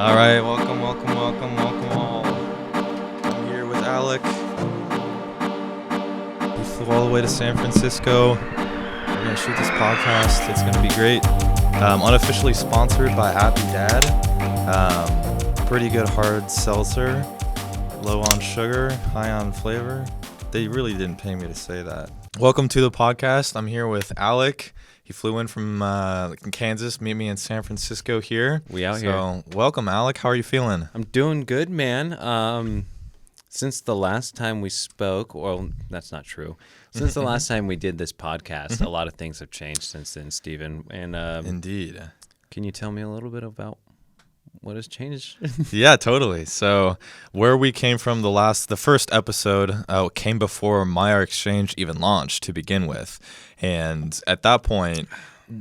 All right, welcome all. I'm here with Alec. We flew all the way to San Francisco. We're going to shoot this podcast. It's going to be great. Unofficially sponsored by Happy Dad. Pretty good hard seltzer. Low on sugar, high on flavor. They really didn't pay me to say that. Welcome to the podcast. I'm here with Alec. He flew in from Kansas, meet me in San Francisco here. We out here. So welcome, Alec. How are you feeling? I'm doing good, man. Since the last time we spoke, well, that's not true. Since the last time we did this podcast, a lot of things have changed since then, Steven. And Indeed. Can you tell me a little bit about what has changed? Yeah, totally. So where we came from, the first episode came before Maiar Exchange even launched to begin with. And at that point,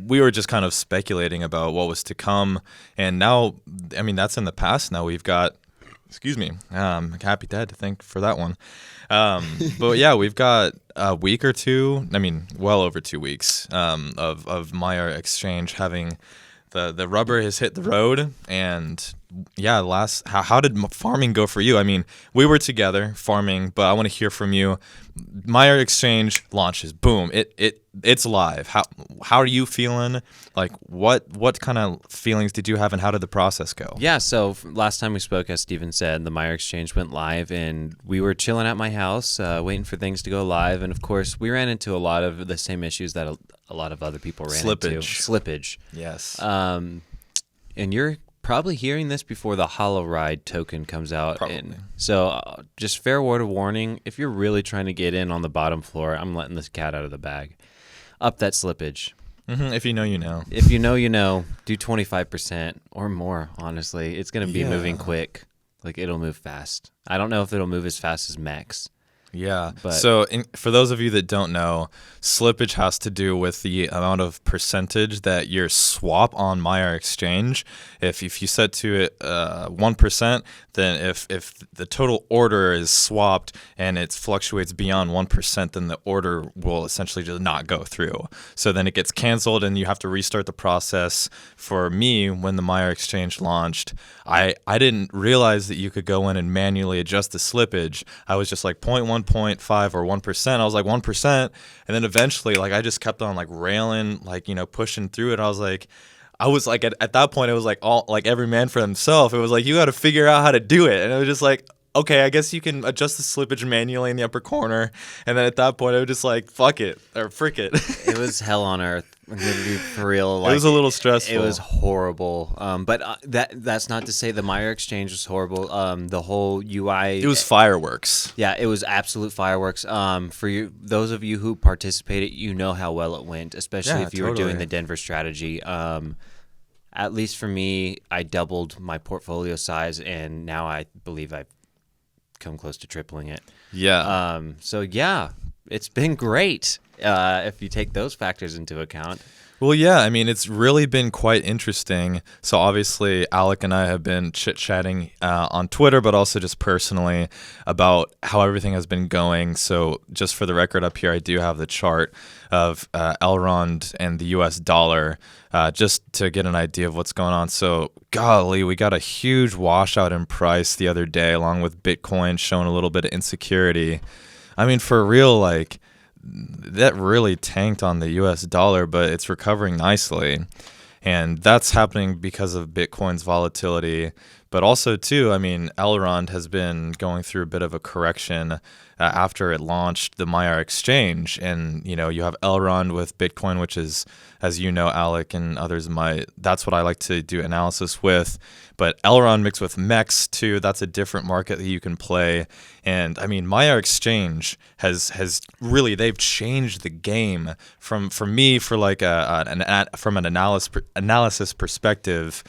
we were just kind of speculating about what was to come. And now, I mean, that's in the past. Now we've got, Happy Dad to thank for that one. But yeah, we've got a week or two, well over 2 weeks of Maiar Exchange having the rubber has hit the road. And yeah, how did farming go for you? I mean, we were together farming, but I want to hear from you. Maiar Exchange launches, boom, it's live. How are you feeling? Like what kind of feelings did you have, and how did the process go? Yeah, so last time we spoke, as Steven said, the Maiar Exchange went live, and we were chilling at my house, waiting for things to go live. And of course, we ran into a lot of the same issues that a lot of other people ran into. Slippage. Yes. And you're probably hearing this before the HOLORIDE token comes out. Probably. So just fair word of warning, if you're really trying to get in on the bottom floor, I'm letting this cat out of the bag. Up that slippage. Mm-hmm. If you know, you know. If you know, you know. Do 25% or more, honestly. It's going to be moving quick. Like, it'll move fast. I don't know if it'll move as fast as MEX. Yeah. But so for those of you that don't know, slippage has to do with the amount of percentage that your swap on Maiar Exchange. If you set to it 1%, then if the total order is swapped and it fluctuates beyond 1%, then the order will essentially just not go through. So then it gets canceled and you have to restart the process. For me, when the Maiar Exchange launched, I didn't realize that you could go in and manually adjust the slippage. I was just like 0.1, 0.5 or 1%. I was like 1%, and then eventually like I just kept on like railing, like, pushing through it. I was like at that point it was like all like every man for himself. It was like you got to figure out how to do it, and it was just like, okay, I guess you can adjust the slippage manually in the upper corner. And then at that point I was just like, fuck it or frick it. It was hell on earth. I'm gonna be for real. Like, it was a little stressful. It was horrible. But that's not to say the Maiar Exchange was horrible. The whole UI. It was fireworks. Yeah, it was absolute fireworks. For you, those of you who participated, you know how well it went, especially if you were doing the Denver strategy. At least for me, I doubled my portfolio size, and now I believe I've come close to tripling it. Yeah. So yeah, it's been great. If you take those factors into account. Well, yeah, I mean, it's really been quite interesting. So obviously, Alec and I have been chit-chatting on Twitter, but also just personally about how everything has been going. So just for the record up here, I do have the chart of Elrond and the US dollar just to get an idea of what's going on. So golly, we got a huge washout in price the other day, along with Bitcoin showing a little bit of insecurity. I mean, for real, like, that really tanked on the US dollar, but it's recovering nicely. And that's happening because of Bitcoin's volatility. But also, too, I mean, Elrond has been going through a bit of a correction after it launched the Maiar Exchange. And, you have Elrond with Bitcoin, which is, as you know, Alec and others that's what I like to do analysis with. But Elrond mixed with MEX, too, that's a different market that you can play. And, I mean, Maiar Exchange has really, they've changed the game from me for like from an analysis perspective.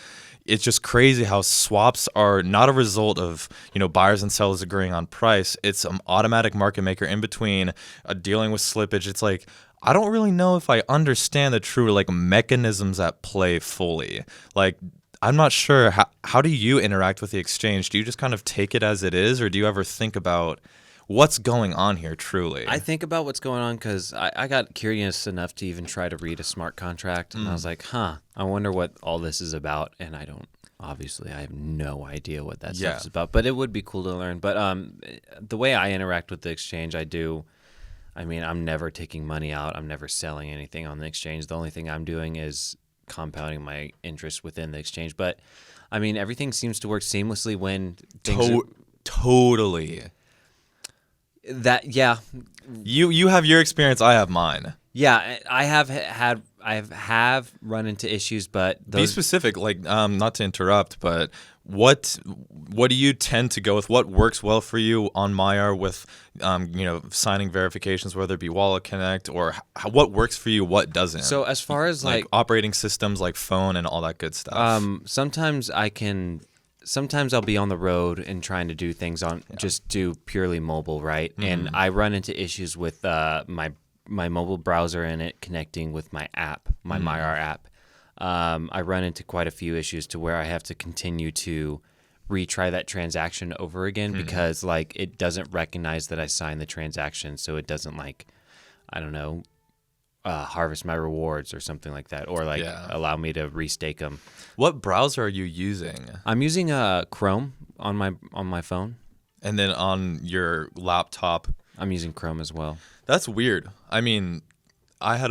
It's just crazy how swaps are not a result of, buyers and sellers agreeing on price. It's an automatic market maker in between dealing with slippage. It's like, I don't really know if I understand the true like mechanisms at play fully. Like, I'm not sure. How do you interact with the exchange? Do you just kind of take it as it is, or do you ever think about what's going on here truly? I think about what's going on because I got curious enough to even try to read a smart contract, and I was like, I wonder what all this is about, and I don't Obviously, I have no idea what that stuff is about, but it would be cool to learn. But the way I interact with the exchange, I'm never taking money out. I'm never selling anything on the exchange. The only thing I'm doing is compounding my interest within the exchange. But, everything seems to work seamlessly when things Totally. Yeah. You have your experience, I have mine. Yeah, I have run into issues, but be specific. Like, not to interrupt, but what do you tend to go with? What works well for you on Maiar with, signing verifications, whether it be Wallet Connect or what works for you, what doesn't? So as far as like operating systems, like phone and all that good stuff. Sometimes I'll be on the road and trying to do things just do purely mobile, right? Mm-hmm. And I run into issues with my mobile browser and it connecting with my app, my Maiar app. I run into quite a few issues to where I have to continue to retry that transaction over again because it doesn't recognize that I signed the transaction, so it doesn't harvest my rewards or something like that, or allow me to restake them. What browser are you using? I'm using Chrome on my phone, and then on your laptop, I'm using Chrome as well. That's weird. I had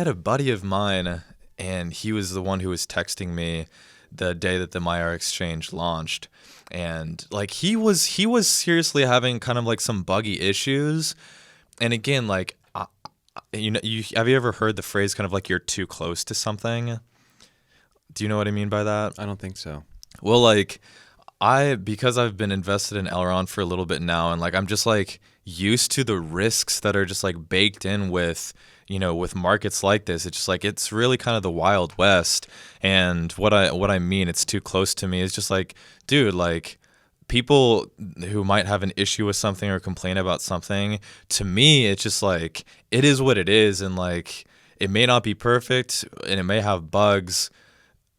a buddy of mine, and he was the one who was texting me the day that the Maiar exchange launched, and he was seriously having kind of some buggy issues. And again, have you ever heard the phrase kind of you're too close to something? Do you know what I mean by that? I don't think so. Well, because I've been invested in Elrond for a little bit now, and I'm just used to the risks that are just baked in with markets like this. It's just it's really kind of the Wild West. And what I mean, it's too close to me. It's just dude, people who might have an issue with something or complain about something, to me, it's just it is what it is, and it may not be perfect and it may have bugs.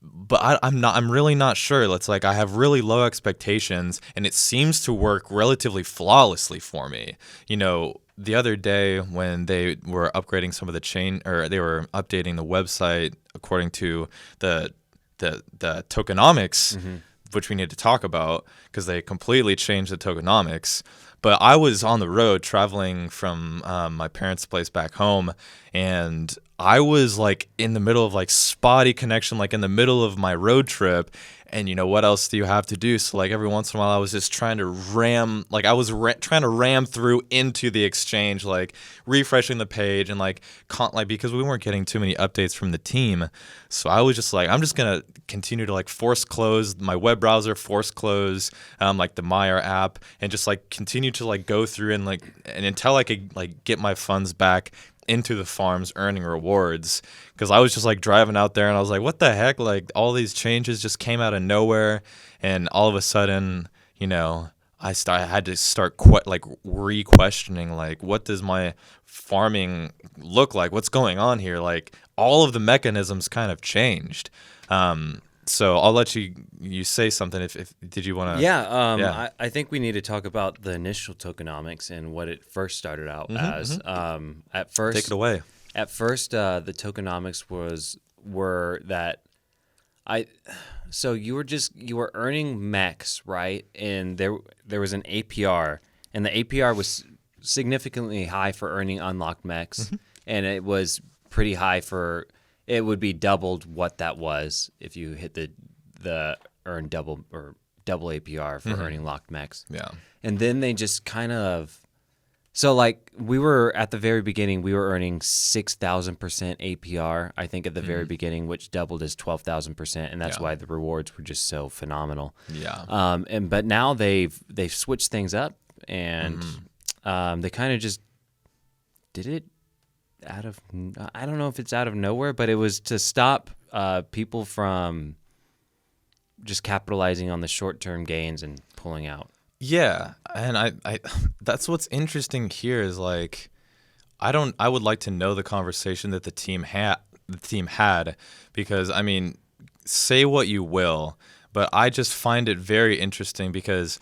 But I'm really not sure. I have really low expectations, and it seems to work relatively flawlessly for me. The other day when they were upgrading some of the chain, or they were updating the website according to the tokenomics, which we need to talk about because they completely changed the tokenomics. But I was on the road traveling from my parents' place back home, and I was in the middle of spotty connection, in the middle of my road trip. And what else do you have to do? So every once in a while I was just trying to ram, trying to ram through into the exchange, refreshing the page and because we weren't getting too many updates from the team. So I was just I'm just going to continue to force close my web browser, force close the Maiar app, and just continue to go through and until I could get my funds back into the farms earning rewards. Because I was just driving out there and I was what the heck, all these changes just came out of nowhere, and all of a sudden I had to start re-questioning what does my farming look like, what's going on here, all of the mechanisms kind of changed. So I'll let you say something if did you want to? Yeah, I think we need to talk about the initial tokenomics and what it first started out as. At first, take it away. At first, the tokenomics were that so you were earning MEX, right? And there was an APR, and the APR was significantly high for earning unlocked MEX, and it was pretty high for. It would be doubled what that was if you hit the earn double or double APR for earning locked MEX. Yeah. And then they just kind of we were at the very beginning, we were earning 6,000% APR, I think at the very beginning, which doubled as 12,000%, and that's why the rewards were just so phenomenal. Yeah. But now they've switched things up, and they kind of just did it I don't know if it's out of nowhere, but it was to stop people from just capitalizing on the short-term gains and pulling out. Yeah, and I that's what's interesting here is I would like to know the conversation that the team had, because say what you will, but I just find it very interesting because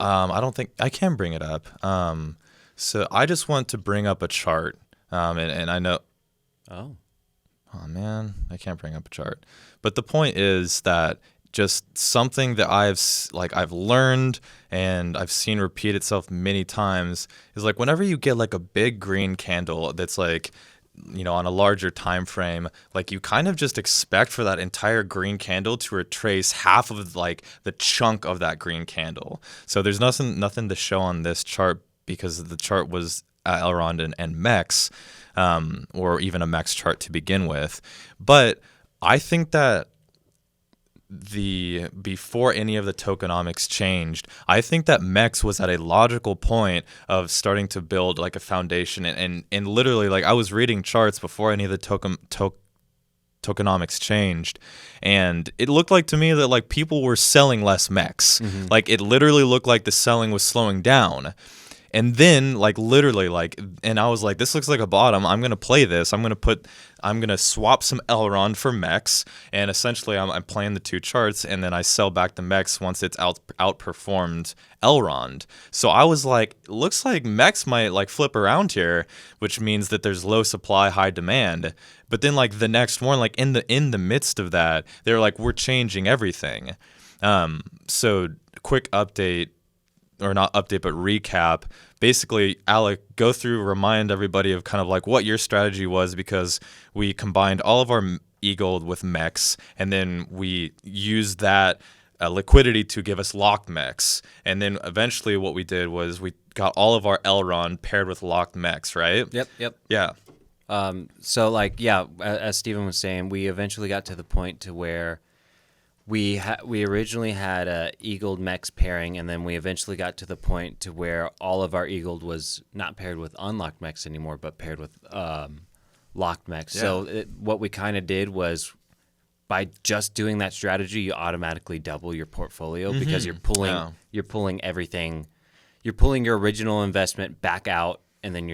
I don't think I can bring it up. So I just want to bring up a chart. And I know. Oh. Oh man, I can't bring up a chart. But the point is that just something that I've learned and I've seen repeat itself many times is like whenever you get like a big green candle that's like, you know, on a larger time frame, like you kind of just expect for that entire green candle to retrace half of like the chunk of that green candle. So there's nothing to show on this chart because the chart was Elrond and MEX, or even a MEX chart to begin with. But I think that before any of the tokenomics changed, I think that MEX was at a logical point of starting to build like a foundation, and literally like I was reading charts before any of the tokenomics changed, and it looked like to me that like people were selling less MEX. Like it literally looked like the selling was slowing down. And then, like, literally, like, and I was like, this looks like a bottom. I'm going to play this. I'm going to swap some Elrond for MEX. And essentially, I'm playing the two charts, and then I sell back the MEX once it's outperformed Elrond. So I was like, looks like MEX might, like, flip around here, which means that there's low supply, high demand. But then, like, the next one, like, in the midst of that, they're like, we're changing everything. So, quick update. Or not update, but recap. Basically, Alec, go through, remind everybody of kind of like what your strategy was, because we combined all of our e-gold with MEX, and then we used that liquidity to give us locked MEX. And then eventually what we did was we got all of our Elrond paired with locked MEX, right? Yep. Yeah. So like, yeah, as Steven was saying, we eventually got to the point to where we originally had a e-gold MEX pairing, and then we eventually got to the point to where all of our e-gold was not paired with unlocked MEX anymore, but paired with locked MEX. Yeah. So what we kind of did was, by just doing that strategy, you automatically double your portfolio because you're pulling everything, you're pulling your original investment back out, and then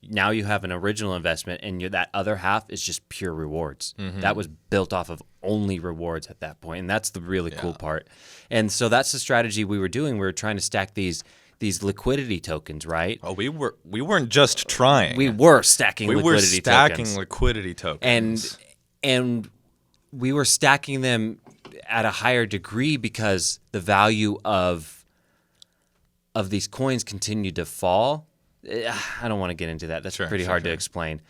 now you have an original investment, and that other half is just pure rewards. That was built off of only rewards at that point, and that's the really cool part. And so that's the strategy we were doing. We were trying to stack these liquidity tokens, right? Oh, we weren't just trying. We were stacking liquidity tokens. And we were stacking them at a higher degree because the value of these coins continued to fall. I don't want to get into that. That's pretty hard to explain.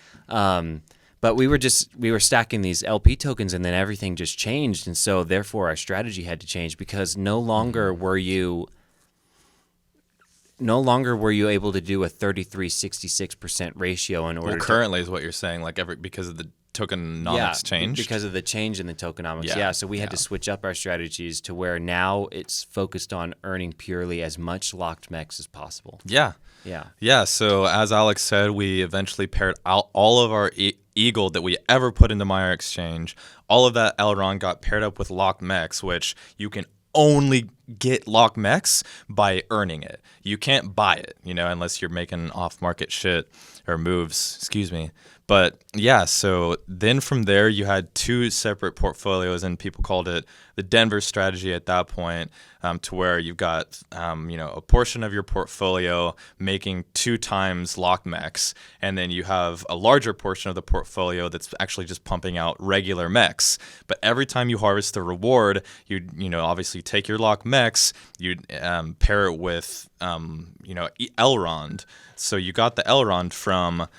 But we were stacking these LP tokens, and then everything just changed. And so therefore our strategy had to change, because no longer were you able to do a 33-66% ratio in order. Well, currently is what you're saying, like because of the tokenomics change. Because of the change in the tokenomics. Yeah. So we had to switch up our strategies to where now it's focused on earning purely as much locked MEX as possible. Yeah. So as Alex said, we eventually paired out all of our e-gold that we ever put into Maiar Exchange. All of that Elrond got paired up with locked MEX, which you can only get locked MEX by earning it. You can't buy it, unless you're making off-market shit or moves. Excuse me. But yeah, so then from there you had two separate portfolios, and people called it the Denver strategy at that point, to where you've got a portion of your portfolio making 2 times locked MEX, and then you have a larger portion of the portfolio that's actually just pumping out regular MEX. But every time you harvest the reward, you obviously take your locked MEX, you pair it with Elrond. So you got the Elrond from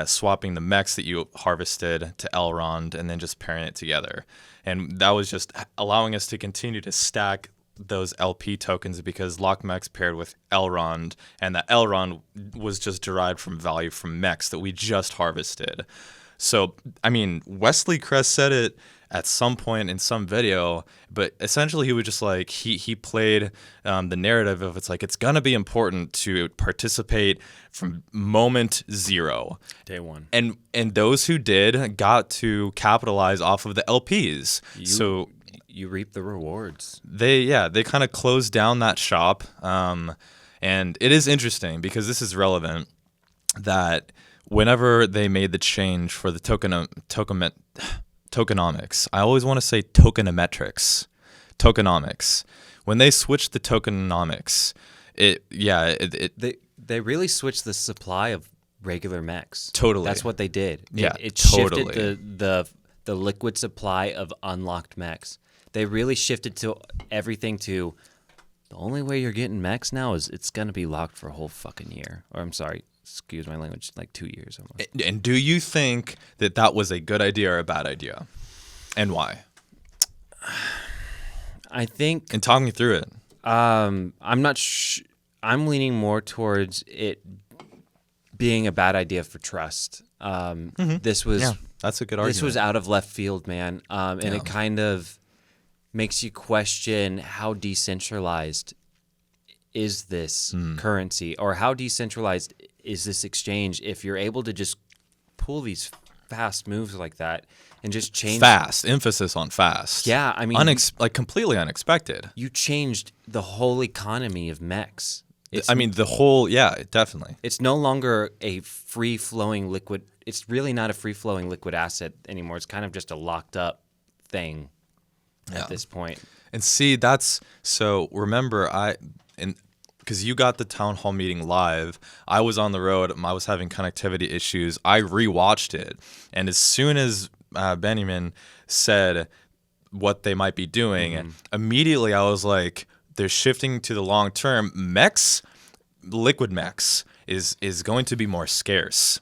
swapping the MEX that you harvested to Elrond and then just pairing it together. And that was just allowing us to continue to stack those LP tokens, because locked MEX paired with Elrond, and that Elrond was just derived from value from MEX that we just harvested. So, I mean, Wesley Kress said it at some point in some video, but essentially he was just like, he played the narrative of it's going to be important to participate from moment zero. Day one. And those who did got to capitalize off of the LPs. So you reap the rewards. They kind of closed down that shop. And it is interesting, because this is relevant, that whenever they made the change for the tokenomics, I always want to say tokenomics. When they switched the tokenomics, they really switched the supply of regular MEX. Totally. That's what they did. It totally. shifted the liquid supply of unlocked MEX. They really shifted to everything to the only way you're getting MEX now is it's going to be locked for a whole fucking year. Or I'm sorry, excuse my language, like 2 years almost. And do you think that was a good idea or a bad idea? And why? I think... And talk me through it. I'm not I'm leaning more towards it being a bad idea for trust. This was... that's a good argument. This was out of left field, man. And it kind of makes you question how decentralized is this currency, or how decentralized is this exchange if you're able to just pull these fast moves like that and just change... Fast. Emphasis on fast. Yeah, I mean... completely unexpected. You changed the whole economy of MEX. Definitely. It's no longer a free-flowing liquid. It's really not a free-flowing liquid asset anymore. It's kind of just a locked-up thing at this point. And see, remember, because you got the town hall meeting live, I was on the road, I was having connectivity issues, I rewatched it, and as soon as Benjamin said what they might be doing, immediately I was like, they're shifting to the long term. MEX, liquid MEX, is going to be more scarce.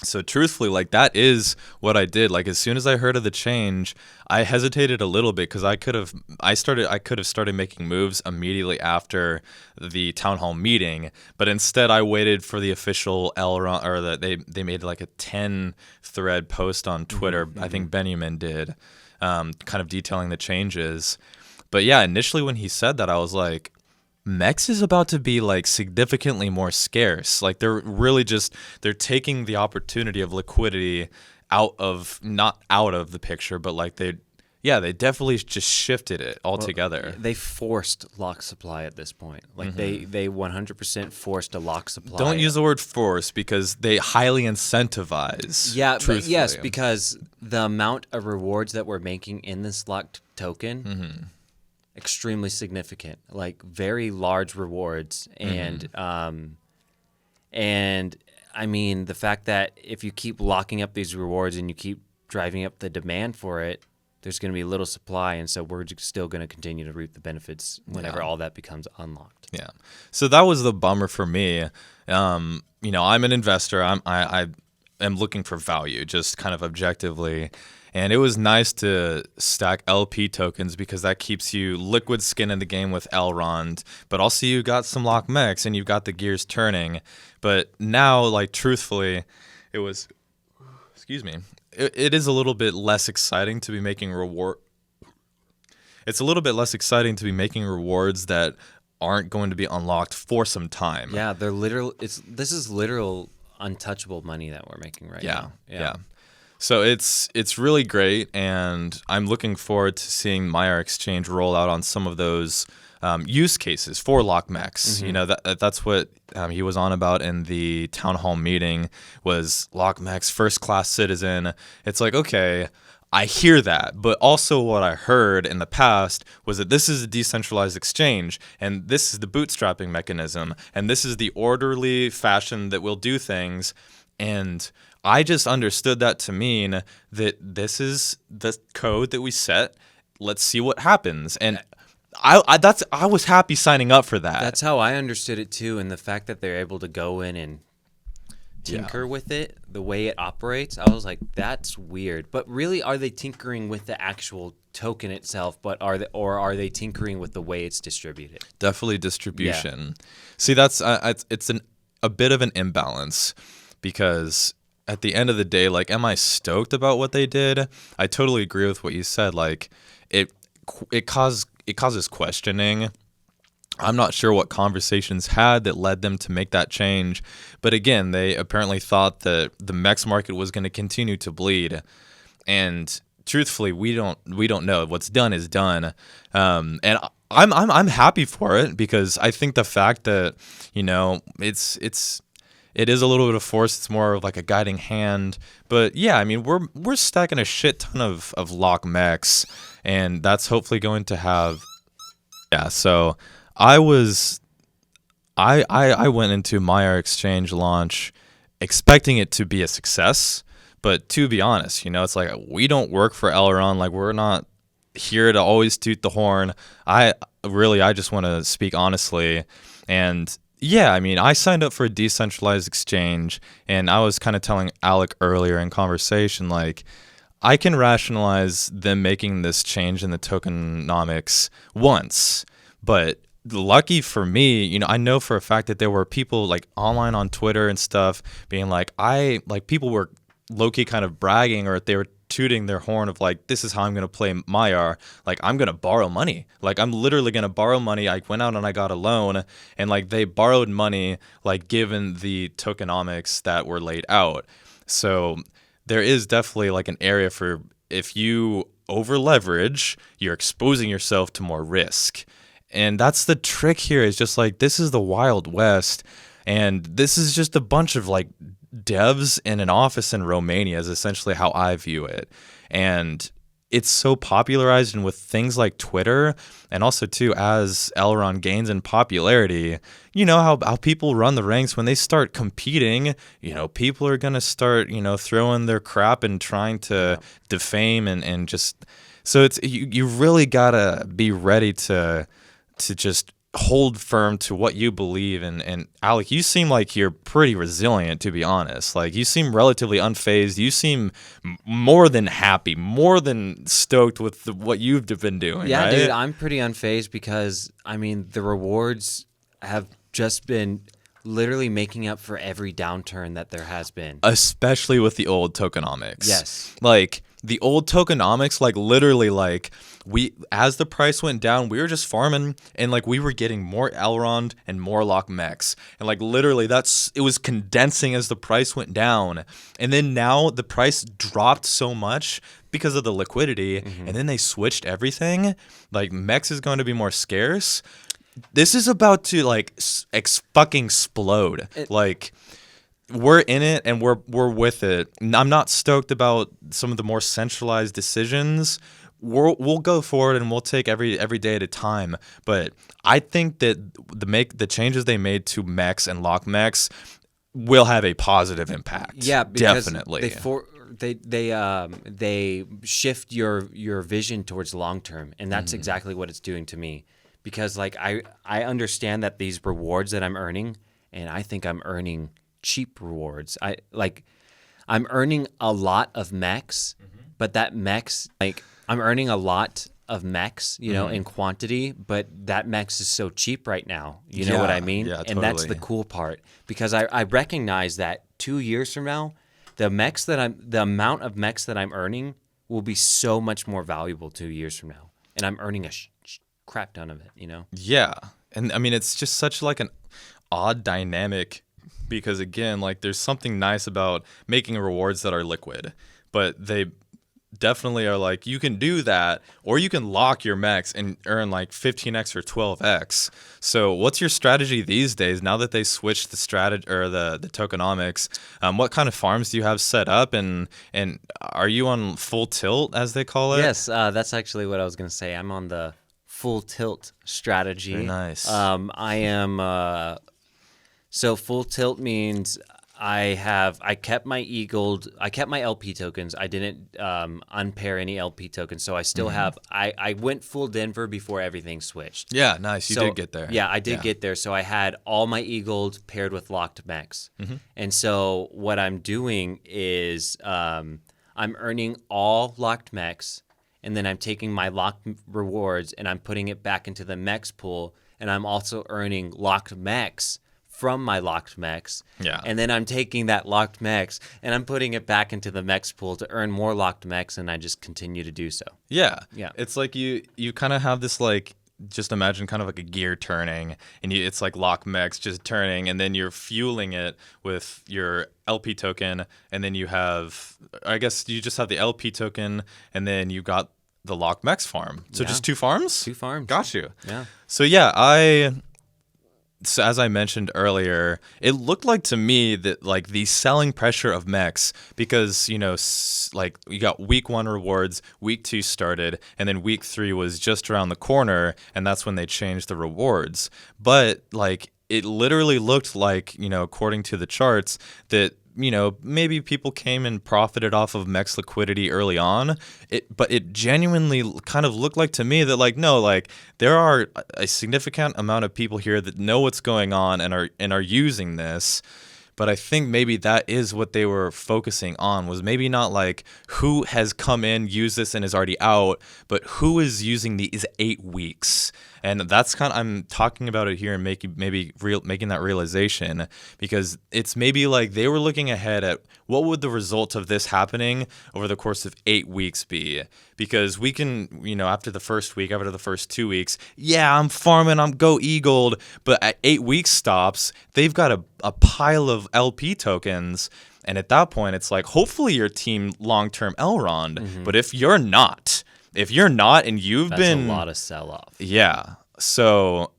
So truthfully, like, that is what I did. Like, as soon as I heard of the change, I hesitated a little bit because I could have started making moves immediately after the town hall meeting, but instead I waited for the official Elrond, or they made like a 10-thread post on Twitter. I think Benjamin did, kind of detailing the changes. But yeah, initially when he said that, I was like, MEX is about to be like significantly more scarce. Like, they're taking the opportunity of liquidity not out of the picture, but like they definitely just shifted it altogether. They forced lock supply at this point. Like they 100% forced a lock supply. Don't use the word force, because they highly incentivize. Yeah, but yes, because the amount of rewards that we're making in this locked token, extremely significant, like very large rewards. And I mean, the fact that if you keep locking up these rewards and you keep driving up the demand for it, there's going to be little supply, and so we're still going to continue to reap the benefits whenever all that becomes unlocked. Yeah. So that was the bummer for me. I'm an investor. I am looking for value, just kind of objectively. And it was nice to stack LP tokens because that keeps you liquid skin in the game with Elrond. But also you got some lock MEX and you've got the gears turning. But now, like, truthfully, it was... Excuse me. It is a little bit less exciting to be making It's a little bit less exciting to be making rewards that aren't going to be unlocked for some time. Yeah, they're literal. This is literal untouchable money that we're making right now. Yeah. So it's really great, and I'm looking forward to seeing Maiar Exchange roll out on some of those use cases for lock MEX. That's what he was on about in the town hall meeting, was lock MEX, first class citizen. It's like, okay, I hear that, but also what I heard in the past was that this is a decentralized exchange, and this is the bootstrapping mechanism, and this is the orderly fashion that we'll do things. And I just understood that to mean that this is the code that we set. Let's see what happens. And I was happy signing up for that. That's how I understood it too. And the fact that they're able to go in and tinker with it, the way it operates, I was like, that's weird. But really, are they tinkering with the actual token itself? Are they tinkering with the way it's distributed? Definitely distribution. Yeah. See, that's it's a bit of an imbalance, because at the end of the day, like, am I stoked about what they did? I totally agree with what you said. Like, it causes questioning. I'm not sure what conversations had that led them to make that change, but again, they apparently thought that the MEX market was going to continue to bleed, and truthfully, we don't know. What's done is done, and I'm happy for it, because I think the fact that it is a little bit of force. It's more of like a guiding hand. But yeah, I mean, we're stacking a shit ton of lock MEX, and that's hopefully going to have... Yeah, so I went into Maiar Exchange launch expecting it to be a success. But to be honest, it's like we don't work for Elrond. Like we're not here to always toot the horn. I just want to speak honestly. And yeah, I mean, I signed up for a decentralized exchange, and I was kind of telling Alec earlier in conversation, like, I can rationalize them making this change in the tokenomics once, but lucky for me, I know for a fact that there were people like online on Twitter and stuff being like, people were low-key kind of bragging, or they were tooting their horn of like, this is how I'm going to play Maiar. Like, I'm going to borrow money. Like, I'm literally going to borrow money. I went out and I got a loan, and like they borrowed money, like given the tokenomics that were laid out. So there is definitely like an area for, if you over leverage, you're exposing yourself to more risk. And that's the trick here, is just like, this is the Wild West. And this is just a bunch of like devs in an office in Romania is essentially how I view it. And it's so popularized, and with things like Twitter, and also too, as Elrond gains in popularity, how people run the ranks when they start competing, people are going to start, throwing their crap and trying to defame and just, so it's, you really gotta be ready to just hold firm to what you believe in. And Alec, you seem like you're pretty resilient, to be honest. Like, you seem relatively unfazed. You seem more than happy, more than stoked with what you've been doing. Yeah, right? Dude, I'm pretty unfazed because, I mean, the rewards have just been literally making up for every downturn that there has been. Especially with the old tokenomics. Yes. Like, the old tokenomics, like, literally, like, as the price went down, we were just farming, and like we were getting more Elrond and more MEX, and like literally it was condensing as the price went down. And then now the price dropped so much because of the liquidity, and then they switched everything. Like, MEX is going to be more scarce. This is about to like fucking explode. Like, we're in it and we're with it. I'm not stoked about some of the more centralized decisions. We'll go forward and we'll take every day at a time. But I think that the changes they made to MEX and MEX will have a positive impact. Yeah, because definitely. They shift your vision towards long term, and that's exactly what it's doing to me. Because like I understand that these rewards that I'm earning, and I think I'm earning cheap rewards. I'm earning a lot of MEX, but that MEX, like, I'm earning a lot of MEX, in quantity, but that MEX is so cheap right now. You know what I mean? Yeah, totally. And that's the cool part, because I recognize that 2 years from now, the amount of MEX that I'm earning will be so much more valuable 2 years from now, and I'm earning a crap ton of it. Yeah, and I mean, it's just such like an odd dynamic, because again, like, there's something nice about making rewards that are liquid, but they definitely are like, you can do that, or you can lock your MEX and earn like 15x or 12x. So what's your strategy these days now that they switched the strategy or the tokenomics? What kind of farms do you have set up, and are you on full tilt, as they call it? Yes, that's actually what I was going to say. I'm on the full tilt strategy. Very nice. I am so full tilt means I kept my E-Gold, I kept my LP tokens. I didn't unpair any LP tokens, so I still have, I went full Denver before everything switched. Yeah, nice. You did get there. Yeah, I did get there. So I had all my E-Gold paired with locked MEX. And so what I'm doing is I'm earning all locked MEX, and then I'm taking my locked rewards and I'm putting it back into the MEX pool, and I'm also earning locked MEX from my locked MEX. Yeah. And then I'm taking that locked MEX and I'm putting it back into the MEX pool to earn more locked MEX, and I just continue to do so. Yeah. Yeah. It's like you kind of have this, like, just imagine kind of like a gear turning, and it's like lock MEX just turning, and then you're fueling it with your LP token, and then you have, I guess you just have the LP token, and then you got the lock MEX farm. So just 2 farms? 2 farms. Got you. Yeah. So yeah, So as I mentioned earlier, it looked like to me that like the selling pressure of MEX, because, like, we got week 1 rewards, week 2 started, and then week 3 was just around the corner, and that's when they changed the rewards. But like, it literally looked like, according to the charts, that maybe people came and profited off of MEX liquidity early on. But it genuinely kind of looked like to me that like, no, like there are a significant amount of people here that know what's going on and are using this. But I think maybe that is what they were focusing on, was maybe not like who has come in, used this, and is already out, but who is using these 8 weeks. And that's kind of, I'm talking about it here and making that realization, because it's maybe like they were looking ahead at what would the result of this happening over the course of 8 weeks be? Because we can, after the first week, after the first 2 weeks, yeah, I'm farming, I'm go eagled, but at 8 weeks stops, they've got a pile of LP tokens. And at that point, it's like, hopefully your team long-term Elrond, but if you're not and That's a lot of sell-off. Yeah. So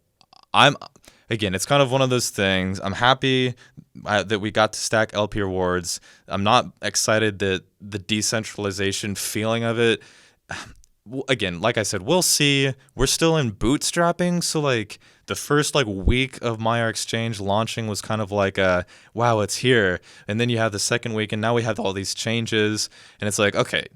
it's kind of one of those things. I'm happy that we got to stack LP rewards. I'm not excited that the decentralization feeling of it. Again, like I said, we'll see. We're still in bootstrapping. So like the first week of Maiar Exchange launching was kind of like wow, it's here. And then you have the second week and now we have all these changes. And it's like, okay,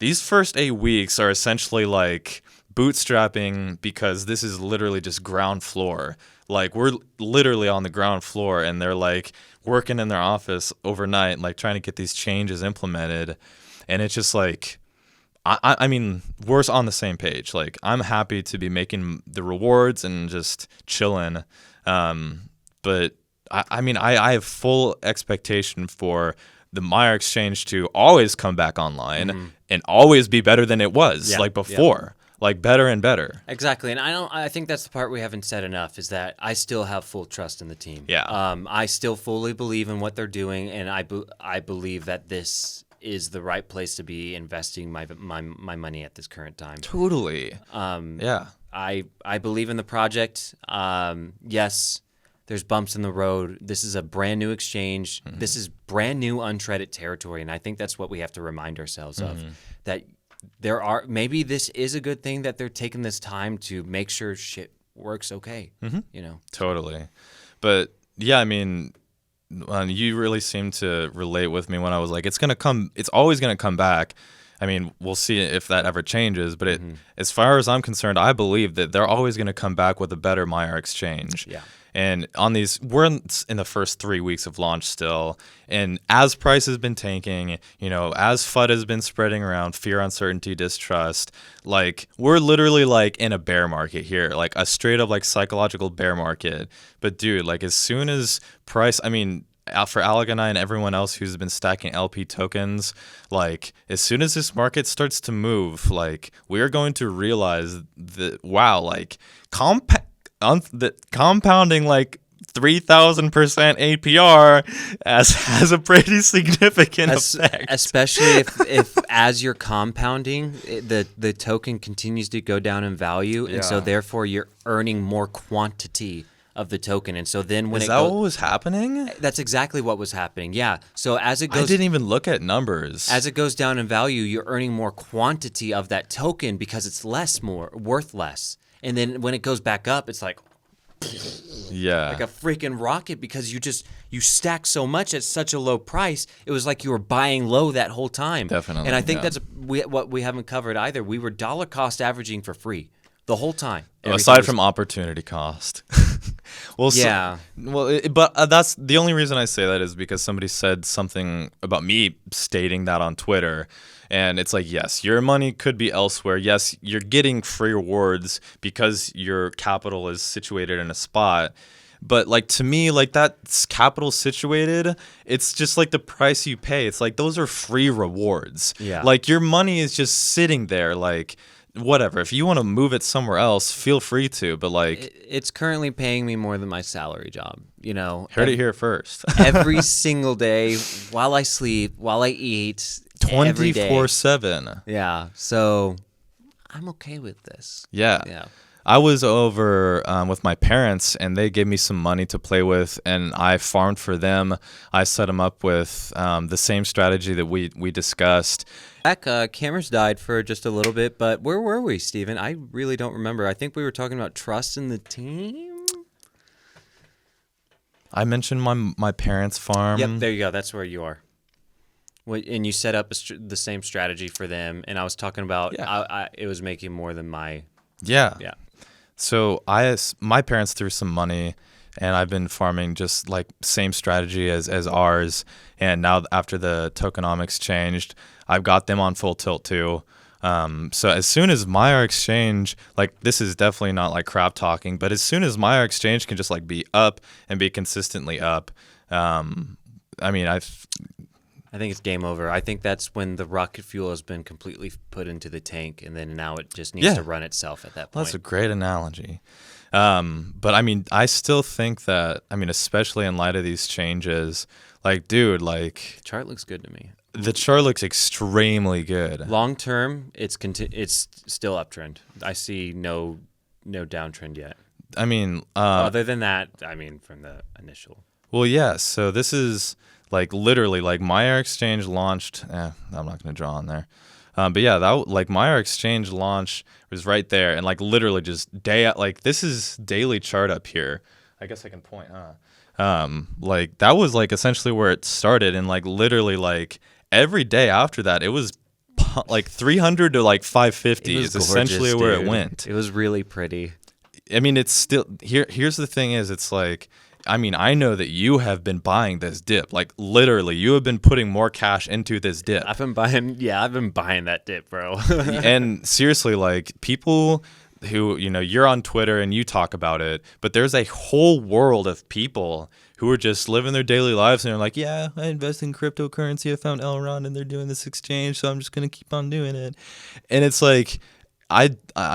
these first 8 weeks are essentially like bootstrapping, because this is literally just ground floor. Like we're literally on the ground floor and they're like working in their office overnight, like trying to get these changes implemented. And it's just like, I mean, we're on the same page. Like I'm happy to be making the rewards and just chilling. But I have full expectation for the Maiar Exchange to always come back online and always be better than it was before. Like better and better. Exactly. And I think that's the part we haven't said enough, is that I still have full trust in the team. Yeah. I still fully believe in what they're doing, and I believe that this is the right place to be investing my money at this current time. Totally. Yeah. I believe in the project. Yes, there's bumps in the road. This is a brand new exchange. This is brand new untreaded territory, and I think that's what we have to remind ourselves of, that maybe this is a good thing that they're taking this time to make sure shit works okay. Totally. But yeah, I mean, you really seem to relate with me when I was like, it's always gonna come back. I mean, we'll see if that ever changes, but as far as I'm concerned, I believe that they're always going to come back with a better Maiar exchange. Yeah. And we're in the first 3 weeks of launch still, and as price has been tanking, as FUD has been spreading around, fear, uncertainty, distrust, like we're literally like in a bear market here, like a straight up like psychological bear market. But dude, like as soon as price, I mean, for Alec and I and everyone else who's been stacking LP tokens, like as soon as this market starts to move, like we're going to realize that, wow, like compounding like 3,000% APR has a pretty significant effect. Especially if as you're compounding, the token continues to go down in value, and so therefore you're earning more quantity of the token. And so then when what was happening? That's exactly what was happening. Yeah. So as it goes, I didn't even look at numbers. As it goes down in value, you're earning more quantity of that token because it's worth less. And then when it goes back up, it's like like a freaking rocket, because you stack so much at such a low price. It was like you were buying low that whole time. Definitely. And I think that's what we haven't covered either. We were dollar cost averaging for free the whole time. Aside from opportunity cost. Well, yeah. But that's the only reason I say that is because somebody said something about me stating that on Twitter. And it's like, yes, your money could be elsewhere. Yes, you're getting free rewards because your capital is situated in a spot. But like to me, like that capital situated, it's just like the price you pay. It's like those are free rewards. Yeah. Like your money is just sitting there, like whatever. If you want to move it somewhere else, feel free to. But like, it's currently paying me more than my salary job. Heard it here first. Every single day, while I sleep, while I eat, 24/7. Yeah. So I'm okay with this. Yeah. Yeah. I was over with my parents, and they gave me some money to play with, and I farmed for them. I set them up with the same strategy that we discussed. Cameras died for just a little bit, but where were we, Steven? I really don't remember. I think we were talking about trust in the team. I mentioned my parents' farm. Yep, there you go. That's where you are. And you set up the same strategy for them. And I was talking about it was making more than my. Yeah. Yeah. So my parents threw some money, and I've been farming just like same strategy as ours. And now after the tokenomics changed, I've got them on full tilt too. So as soon as Maiar Exchange, like this is definitely not like crap talking, but as soon as Maiar Exchange can just like be up and be consistently up, I mean, I think it's game over. I think that's when the rocket fuel has been completely put into the tank, and then now it just needs to run itself at that point. That's a great analogy. But I mean, I still think that, I mean, especially in light of these changes, like, dude, like... The chart looks good to me. The chart looks extremely good. Long term, it's still uptrend. I see no downtrend yet. I mean... other than that, I mean, from the initial... Well, yeah, so this is... Like literally, like Maiar Exchange launched. I'm not going to draw on there, but yeah, that like Maiar Exchange launch was right there, and like literally just like this is daily chart up here. I guess I can point. Like that was like essentially where it started, and like literally like every day after that, it was like 300 to like 550 is essentially where it went. It was really pretty. I mean, it's still here. Here's the thing: is it's like. I mean, I know that you have been buying this dip. Like, literally, you have been putting more cash into this dip. I've been buying that dip, bro. And seriously, like, people who, you know, you're on Twitter and you talk about it, but there's a whole world of people who are just living their daily lives and they're like, yeah, I invest in cryptocurrency. I found Elrond and they're doing this exchange, so I'm just going to keep on doing it. And it's like... I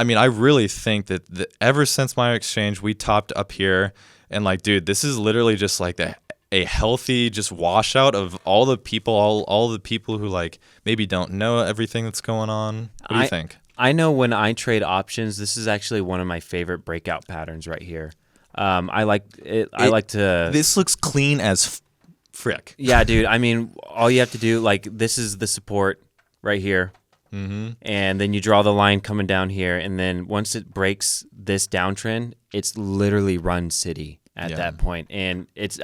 mean, I really think that ever since Maiar Exchange, we topped up here, and like, dude, this is literally just like a healthy just washout of all the people, all the people who like maybe don't know everything that's going on. What do you think? I know when I trade options, this is actually one of my favorite breakout patterns right here. I like it. I like to. This looks clean as frick. Yeah, dude. I mean, all you have to do, like, this is the support right here. Mm-hmm. And then you draw the line coming down here, and then once it breaks this downtrend, it's literally run city at that point. And it's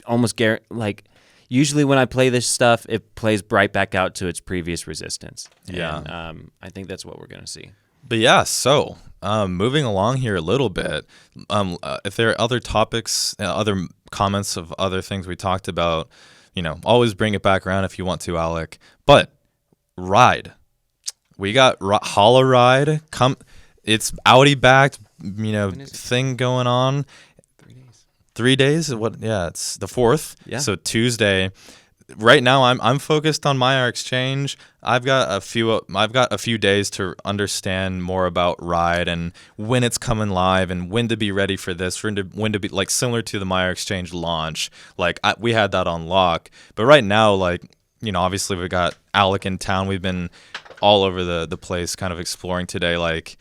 almost like usually when I play this stuff, it plays right back out to its previous resistance. Yeah. And I think that's what we're gonna see. But yeah, so moving along here a little bit, if there are other topics, other comments of other things we talked about, you know, always bring it back around if you want to, Alec. But Ride. We got HOLORIDE. It's Audi backed, you know, thing going on. 3 days. 3 days? What? Yeah, it's the 4th. Yeah. So Tuesday. Right now, I'm focused on Maiar Exchange. I've got a few days to understand more about Ride and when it's coming live and when to be ready for this. When to be like similar to the Maiar Exchange launch. Like we had that on lock, but right now, like. You know, obviously we got Alec in town. We've been all over the place kind of exploring today. Like,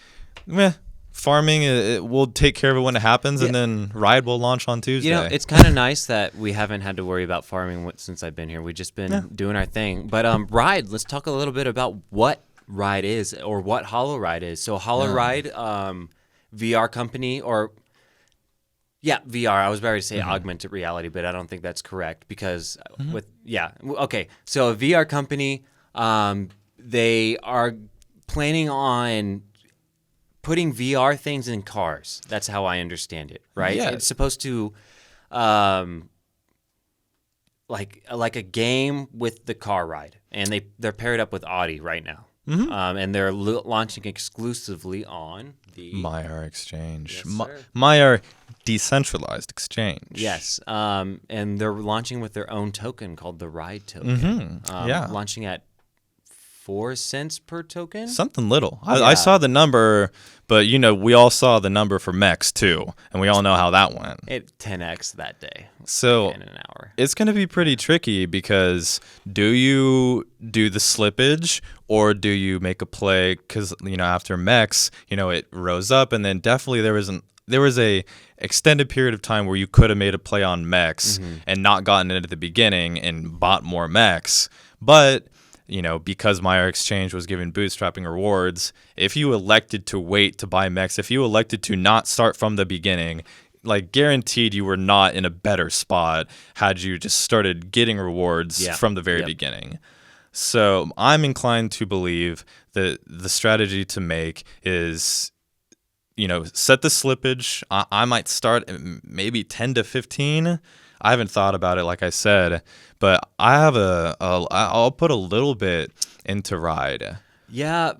farming, we'll take care of it when it happens, and then Ride will launch on Tuesday. You know, it's kind of nice that we haven't had to worry about farming since I've been here. We've just been doing our thing. But Ride, let's talk a little bit about what Ride is or what HOLORIDE is. So HOLORIDE, VR company or... Yeah, VR. I was about to say augmented reality, but I don't think that's correct because okay. So a VR company, they are planning on putting VR things in cars. That's how I understand it, right? Yeah. It's supposed to, like a game with the car ride, and they're paired up with Audi right now, and they're launching exclusively on the Maiar Exchange. Yes, Maiar Decentralized Exchange. Yes, and they're launching with their own token called the Ride token. Launching at 4 cents per token. Something little. I saw the number, but you know we all saw the number for MEX too, and we all know how that went. It 10x that day. So in an hour. It's going to be pretty tricky because do you do the slippage or do you make a play? Because you know after MEX, you know it rose up, and then definitely there was a extended period of time where you could have made a play on MEX and not gotten it at the beginning and bought more MEX. But, you know, because Maiar Exchange was giving bootstrapping rewards, if you elected to wait to buy MEX, if you elected to not start from the beginning, like guaranteed you were not in a better spot had you just started getting rewards from the very beginning. So I'm inclined to believe that the strategy to make is, set the slippage. I might start maybe 10 to 15. I haven't thought about it, like I said, but I have I'll put a little bit into Ride. Yeah,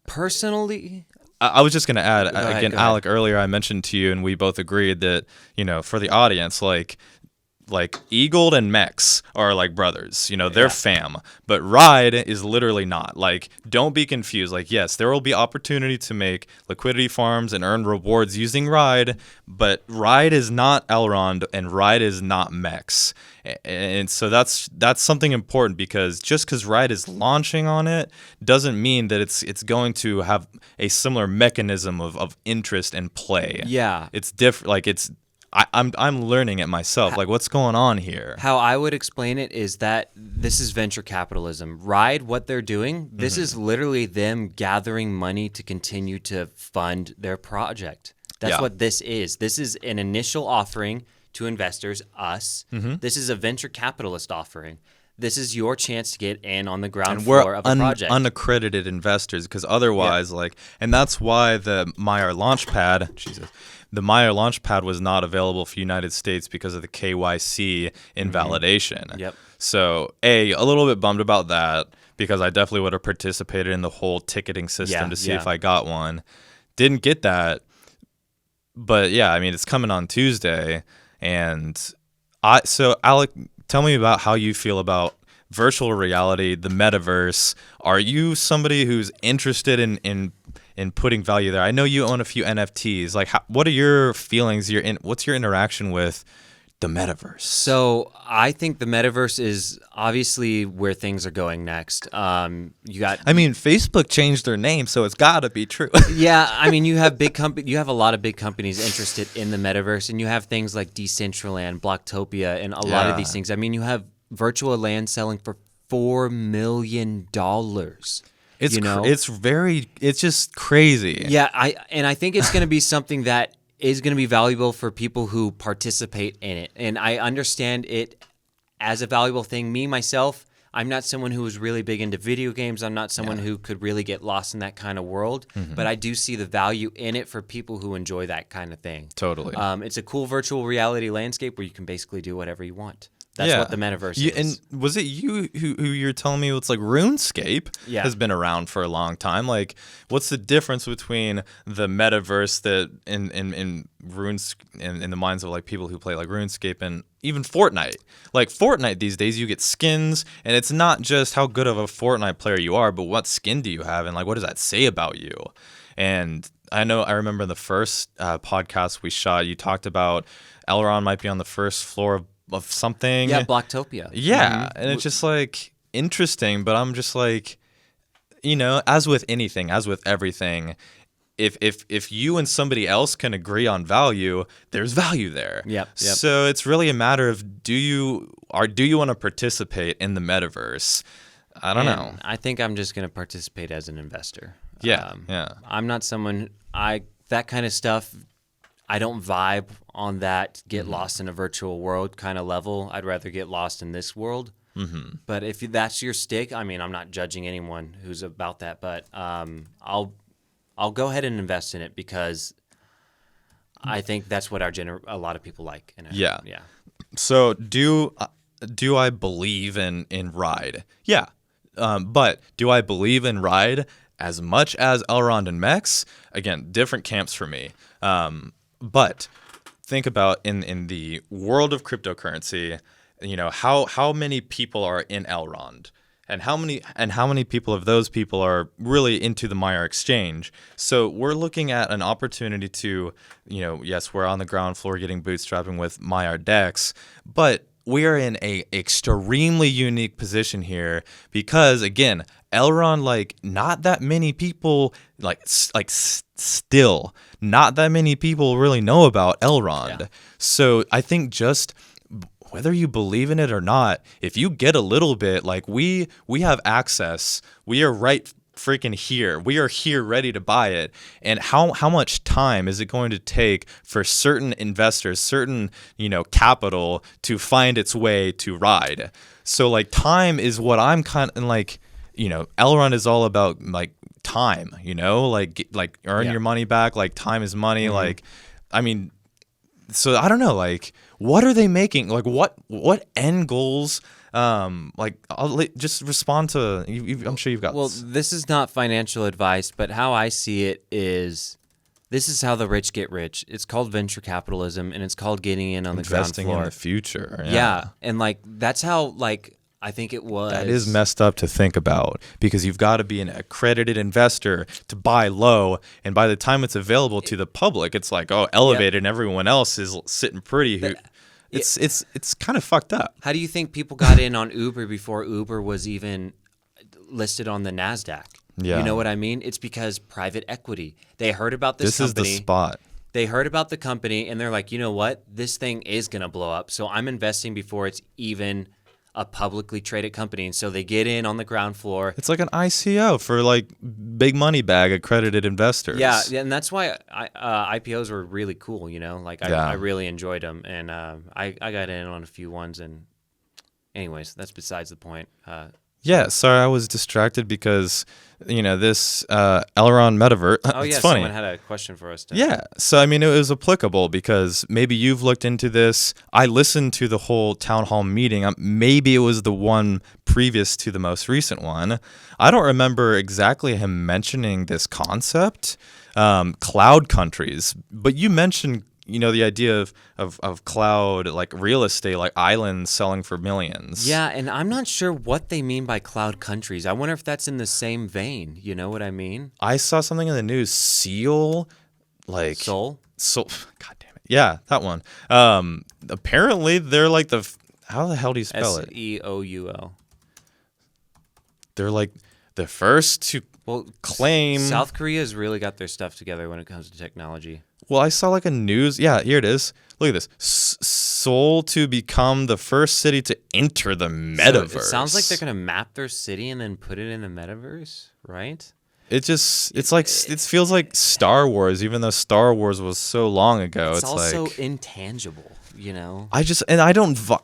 personally, I was just going to add, Go ahead. Alec, earlier I mentioned to you, and we both agreed that, for the audience, like Eagle and MEX are like brothers, they're fam, but Ride is literally not. Like, don't be confused. Like, yes, there will be opportunity to make liquidity farms and earn rewards using Ride, but Ride is not Elrond and Ride is not MEX. And so that's something important, because just because Ride is launching on it doesn't mean that it's going to have a similar mechanism of interest and play. Yeah. It's different. Like, I'm learning it myself. Like, what's going on here? How I would explain it is that this is venture capitalism. Ride, what they're doing, this is literally them gathering money to continue to fund their project. That's what this is. This is an initial offering to investors, us. This is a venture capitalist offering. This is your chance to get in on the ground floor of a project. Unaccredited investors, because otherwise, and that's why the Maiar Launchpad, the Maiar Launchpad was not available for United States because of the KYC invalidation. Yep. So, a little bit bummed about that, because I definitely would have participated in the whole ticketing system to see if I got one. Didn't get that. But yeah, I mean, it's coming on Tuesday. And so Alec, tell me about how you feel about virtual reality, the metaverse. Are you somebody who's interested in putting value there? I know you own a few NFTs. Like, what are your feelings? What's your interaction with the metaverse? So I think the metaverse is obviously where things are going next. Facebook changed their name, so it's got to be true. Yeah, I mean, you have a lot of big companies interested in the metaverse, and you have things like Decentraland, Blocktopia, and a lot of these things. I mean, you have virtual land selling for $4 million. It's just crazy. Yeah, I think it's going to be something that is going to be valuable for people who participate in it. And I understand it as a valuable thing. Me, myself, I'm not someone who is really big into video games. I'm not someone who could really get lost in that kind of world. But I do see the value in it for people who enjoy that kind of thing. Totally. It's a cool virtual reality landscape where you can basically do whatever you want. That's what the metaverse is. And was it you who you're telling me it's like RuneScape has been around for a long time? Like, what's the difference between the metaverse that in the minds of like people who play like RuneScape and even Fortnite? Like, Fortnite these days, you get skins, and it's not just how good of a Fortnite player you are, but what skin do you have, and like what does that say about you? And I remember the first podcast we shot, you talked about Elrond might be on the first floor of something. Yeah, Blocktopia. Yeah, and it's just like interesting, but I'm just like, as with anything, as with everything, if you and somebody else can agree on value, there's value there. Yep. So it's really a matter of do you want to participate in the metaverse? I don't know. I think I'm just going to participate as an investor. Yeah. I'm not someone that kind of stuff. I don't vibe on that get lost in a virtual world kind of level. I'd rather get lost in this world. But if that's your stick, I mean, I'm not judging anyone who's about that, but I'll go ahead and invest in it because I think that's what a lot of people like. Yeah. So do I believe in Ride? Yeah. But do I believe in Ride as much as Elrond and MEX? Again, different camps for me. But think about in the world of cryptocurrency, how many people are in Elrond, and how many people of those people are really into the Maiar exchange. So we're looking at an opportunity to, yes, we're on the ground floor getting bootstrapping with Maiar DEX, but we are in a extremely unique position here because, again, Elrond, like, not that many people, still not that many people really know about Elrond. Yeah. So I think just whether you believe in it or not, if you get a little bit, like we have access, we are right freaking here. We are here ready to buy it. And how much time is it going to take for certain investors, certain, capital to find its way to Ride? So like time is what I'm kind of like, Elrond is all about like time, like earn your money back. Like time is money. Mm-hmm. Like, I mean, so I don't know, like what are they making? Like what end goals? Like just respond to. I'm sure you've got. Well, this is not financial advice, but how I see it is, this is how the rich get rich. It's called venture capitalism, and it's called getting in on the ground floor. Investing in the future. Yeah, and like that's how I think it was. That is messed up to think about, because you've got to be an accredited investor to buy low, and by the time it's available to the public, it's like, elevated, and everyone else is sitting pretty. It's kind of fucked up. How do you think people got in on Uber before Uber was even listed on the NASDAQ? Yeah. You know what I mean? It's because private equity. They heard about this company. This is the spot. They heard about the company, and they're like, you know what? This thing is going to blow up, so I'm investing before it's even a publicly traded company. And so they get in on the ground floor. It's like an ICO for like big money bag accredited investors. Yeah, and that's why IPOs were really cool, I really enjoyed them, and I got in on a few ones, and anyways, that's besides the point. Sorry, I was distracted because, this Elrond Metaverse. Oh, it's yeah, funny. Someone had a question for us. Yeah, so I mean, it was applicable because maybe you've looked into this. I listened to the whole town hall meeting. Maybe it was the one previous to the most recent one. I don't remember exactly him mentioning this concept, cloud countries, but you mentioned the idea of cloud, like real estate, like islands selling for millions. Yeah, and I'm not sure what they mean by cloud countries. I wonder if that's in the same vein. You know what I mean? I saw something in the news. Seoul. Seoul? God damn it. Yeah, that one. Apparently, they're like how the hell do you spell it? SEOUL. They're like the first to claim. South Korea's really got their stuff together when it comes to technology. Well, I saw like a news. Yeah, here it is. Look at this. Seoul to become the first city to enter the metaverse. So it sounds like they're going to map their city and then put it in the metaverse, right? It feels like Star Wars, even though Star Wars was so long ago. It's also intangible,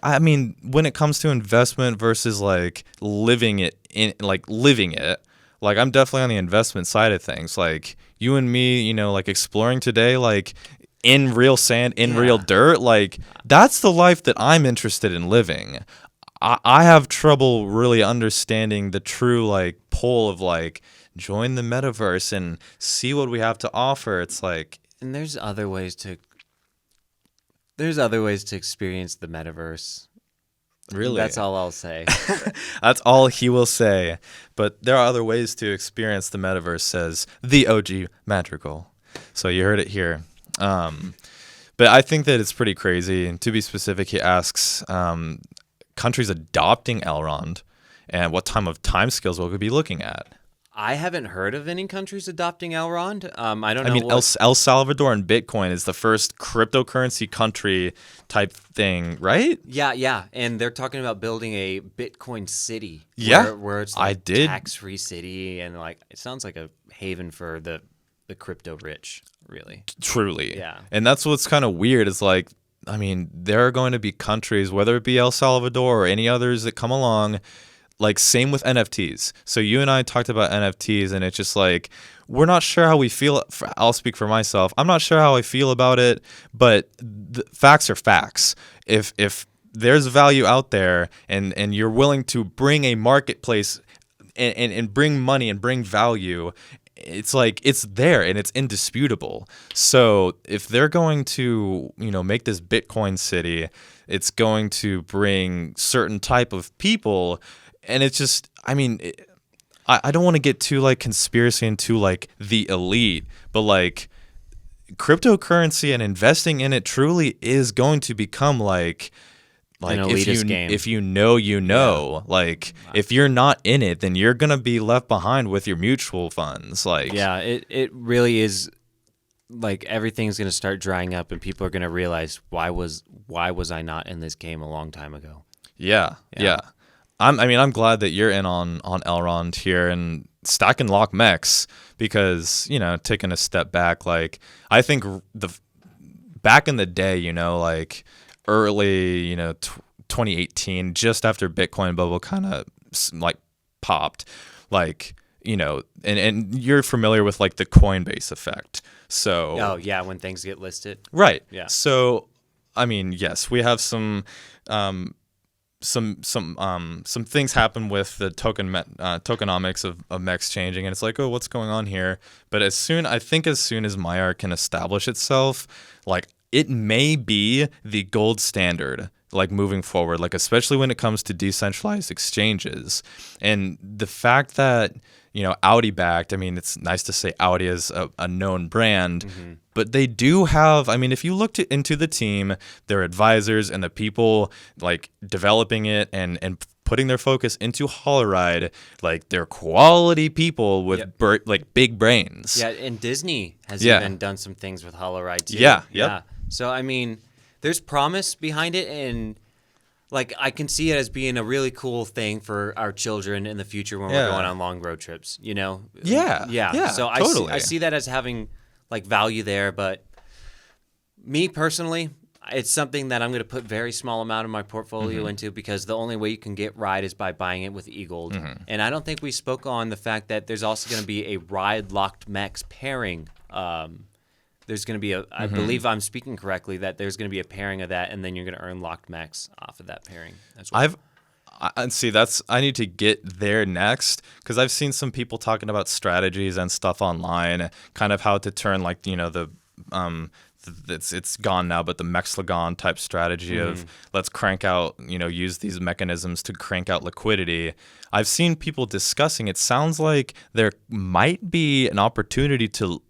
I mean, when it comes to investment versus like living it, like I'm definitely on the investment side of things. Like you and me, like exploring today, like in real sand, in real dirt, like that's the life that I'm interested in living. I have trouble really understanding the true like pull of like join the metaverse and see what we have to offer. It's like, and there's other ways to experience the metaverse. Really? That's all I'll say. That's all he will say. But there are other ways to experience the metaverse, says the OG Madrigal. So you heard it here. But I think that it's pretty crazy. And to be specific, he asks countries adopting Elrond and what time scales we'll be looking at. I haven't heard of any countries adopting Elrond. I don't know. I mean, El Salvador and Bitcoin is the first cryptocurrency country type thing, right? Yeah. And they're talking about building a Bitcoin city. Yeah. Where it's like tax-free city, and like it sounds like a haven for the crypto rich, really. Truly. Yeah. And that's what's kind of weird is like, I mean, there are going to be countries, whether it be El Salvador or any others that come along, like same with NFTs. So you and I talked about NFTs, and it's just like, we're not sure how we feel. I'll speak for myself. I'm not sure how I feel about it, but the facts are facts. If there's value out there and you're willing to bring a marketplace and bring money and bring value, it's like it's there and it's indisputable. So if they're going to, make this Bitcoin city, it's going to bring certain type of people. And it's just, I mean, I don't want to get too like conspiracy and too like the elite, but like cryptocurrency and investing in it truly is going to become like an elitist game. If you know, like if you're not in it, then you're going to be left behind with your mutual funds. Like, yeah, it really is. Like everything's going to start drying up and people are going to realize why was I not in this game a long time ago? Yeah. I'm glad that you're in on Elrond here, and stack and lock MEX because, taking a step back, like I think back in the day, like early, 2018, just after Bitcoin bubble kind of like popped, like, and you're familiar with like the Coinbase effect. So, oh yeah, when things get listed. Right. Yeah. So, I mean, yes, we have some things happen with the tokenomics of MEX changing, and it's like, oh, what's going on here? But as soon as Maiar can establish itself, like it may be the gold standard, like moving forward, like especially when it comes to decentralized exchanges, and the fact that Audi backed. I mean, it's nice to say Audi is a known brand, but they do have. I mean, if you looked into the team, their advisors and the people like developing it and putting their focus into HOLORIDE, like they're quality people with like big brains. Yeah, and Disney has even done some things with HOLORIDE too. Yeah. So I mean, there's promise behind it, and like I can see it as being a really cool thing for our children in the future when we're going on long road trips. Yeah. So totally. I see that as having like value there, but me personally, it's something that I'm going to put very small amount of my portfolio into because the only way you can get RIDE is by buying it with eGold. And I don't think we spoke on the fact that there's also going to be a RIDE locked MEX pairing. There's going to be I believe I'm speaking correctly, that there's going to be a pairing of that, and then you're going to earn locked MEX off of that pairing as well. I need to get there next because I've seen some people talking about strategies and stuff online, kind of how to turn like, it's gone now, but the Mexlagon type strategy of let's crank out, use these mechanisms to crank out liquidity. I've seen people discussing, it sounds like there might be an opportunity to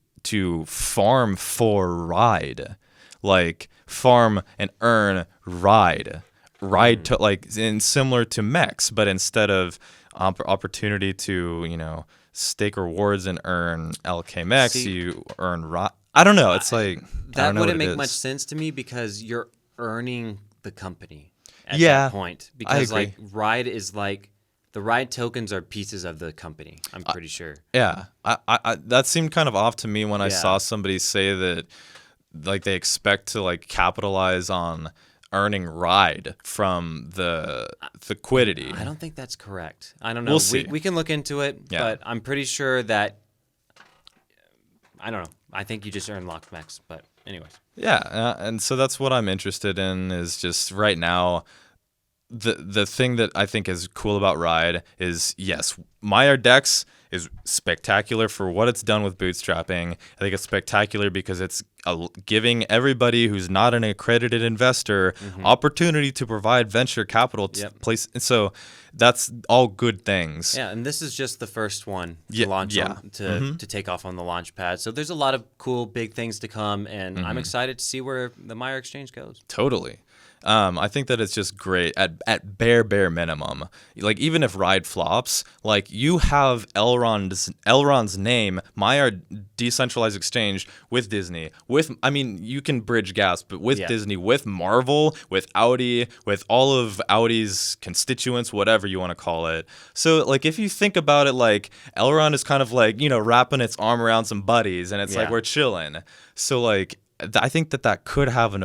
farm for RIDE, like farm and earn RIDE to like similar to MEX, but instead of opportunity to stake rewards and earn LK MEX, you earn RIDE. I don't know. It's like that wouldn't make much sense to me because you're earning the company at that point. Because like RIDE is like the RIDE tokens are pieces of the company. I'm pretty sure. Yeah, I that seemed kind of off to me when I saw somebody say that like they expect to like capitalize on earning RIDE from the liquidity. I don't think that's correct. I don't know. We'll see. We can look into it, but I'm pretty sure that I don't know. I think you just earn locked MEX, but anyways. Yeah, and so that's what I'm interested in is just right now. The thing that I think is cool about RIDE is, yes, Maiar DEX is spectacular for what it's done with bootstrapping. I think it's spectacular because it's giving everybody who's not an accredited investor opportunity to provide venture capital place. And so that's all good things. Yeah, and this is just the first one to launch on, to take off on the launch pad. So there's a lot of cool big things to come, and I'm excited to see where the Maiar exchange goes. Totally. I think that it's just great at bare minimum. Like even if RIDE flops, like you have Elrond's name, Maiar decentralized exchange with Disney, you can bridge gaps, but with Disney, with Marvel, with Audi, with all of Audi's constituents, whatever you want to call it. So like if you think about it, like Elrond is kind of like, wrapping its arm around some buddies, and it's like we're chilling. So like I think that could have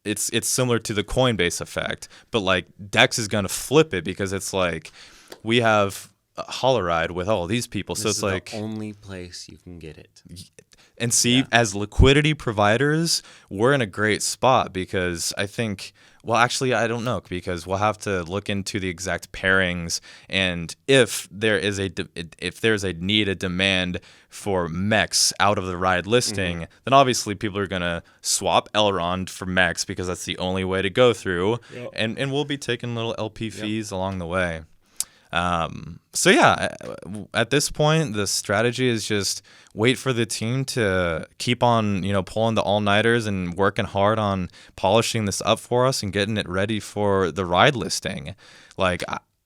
it's similar to the Coinbase effect, but like DEX is going to flip it because it's like we have HOLORIDE with all these people. So it's like the only place you can get it. And see, as liquidity providers, we're in a great spot because I think, well, actually, I don't know, because we'll have to look into the exact pairings, and if there's a demand for MEX out of the RIDE listing, then obviously people are gonna swap Elrond for MEX because that's the only way to go through, and we'll be taking little LP fees along the way. So yeah, at this point, the strategy is just wait for the team to keep on, pulling the all-nighters and working hard on polishing this up for us and getting it ready for the RIDE listing. Like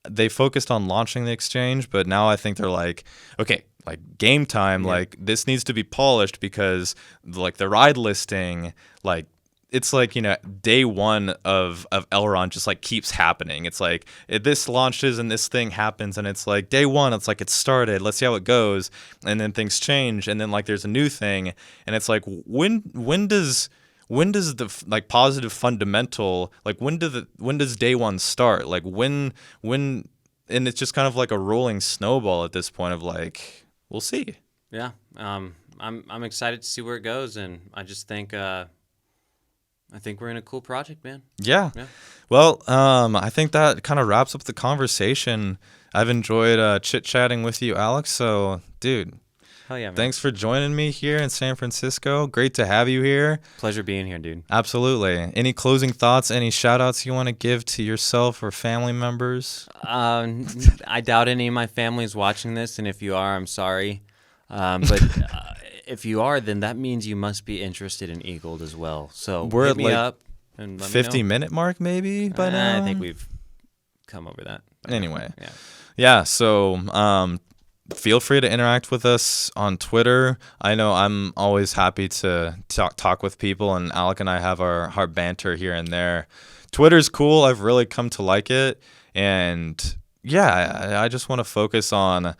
they focused on launching the exchange, but now I think they're like, okay, like game time, like this needs to be polished because like the RIDE listing, like it's like, day one of Elrond just like keeps happening. It's like this launches and this thing happens, and it's like day one, it's like it started. Let's see how it goes, and then things change, and then like there's a new thing, and it's like when does the like positive fundamental, like when does day one start? Like when and it's just kind of like a rolling snowball at this point of like we'll see. Yeah, I'm excited to see where it goes, and I just think I think we're in a cool project, man. Yeah. Well, I think that kind of wraps up the conversation. I've enjoyed chit-chatting with you, Alex. So, dude, hell yeah, man. Thanks for joining me here in San Francisco. Great to have you here. Pleasure being here, dude. Absolutely. Any closing thoughts, any shout-outs you want to give to yourself or family members? I doubt any of my family is watching this, and if you are, I'm sorry. But if you are, then that means you must be interested in Eagled as well. So we're hit at me like up and let 50-minute mark maybe by now. I think we've come over that. Anyway, yeah. So feel free to interact with us on Twitter. I know I'm always happy to talk with people, and Alec and I have our banter here and there. Twitter's cool. I've really come to like it, and yeah, I just want to focus on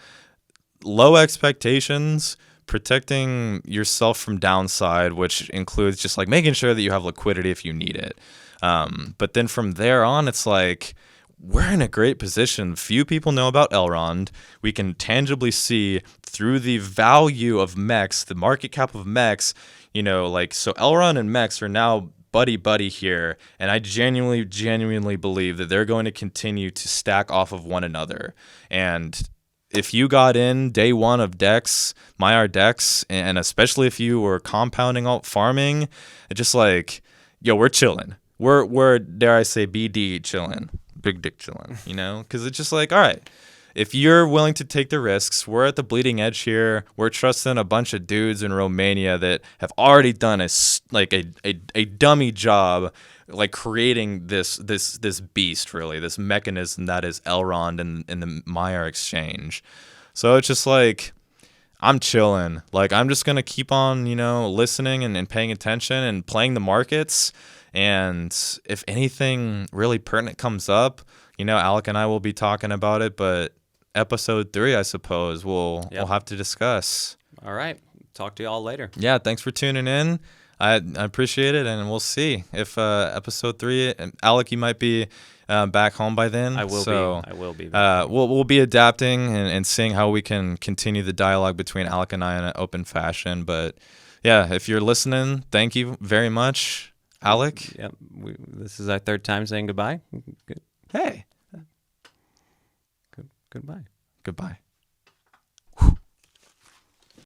low expectations, protecting yourself from downside, which includes just like making sure that you have liquidity if you need it. But then from there on, it's like we're in a great position. Few people know about Elrond. We can tangibly see through the value of MEX, the market cap of MEX, like so Elrond and MEX are now buddy here, and I genuinely believe that they're going to continue to stack off of one another. And if you got in day one of DEX, Maiar DEX, and especially if you were compounding alt farming, it's just like, we're chilling. We're dare I say BD chilling, big dick chilling, because it's just like, all right, if you're willing to take the risks, we're at the bleeding edge here. We're trusting a bunch of dudes in Romania that have already done a dummy job, like creating this beast, really, this mechanism that is Elrond and the Maiar exchange. So it's just like, I'm chilling. Like, I'm just going to keep on, listening and paying attention and playing the markets. And if anything really pertinent comes up, Alec and I will be talking about it. But episode 3, I suppose, we'll have to discuss. All right. Talk to y'all later. Yeah, thanks for tuning in. I appreciate it, and we'll see if episode 3. Alec, you might be back home by then. I will be. I will be. We'll be adapting and seeing how we can continue the dialogue between Alec and I in an open fashion. But yeah, if you're listening, thank you very much, Alec. Yep. This is our 3rd time saying goodbye. Hey. Goodbye. Goodbye.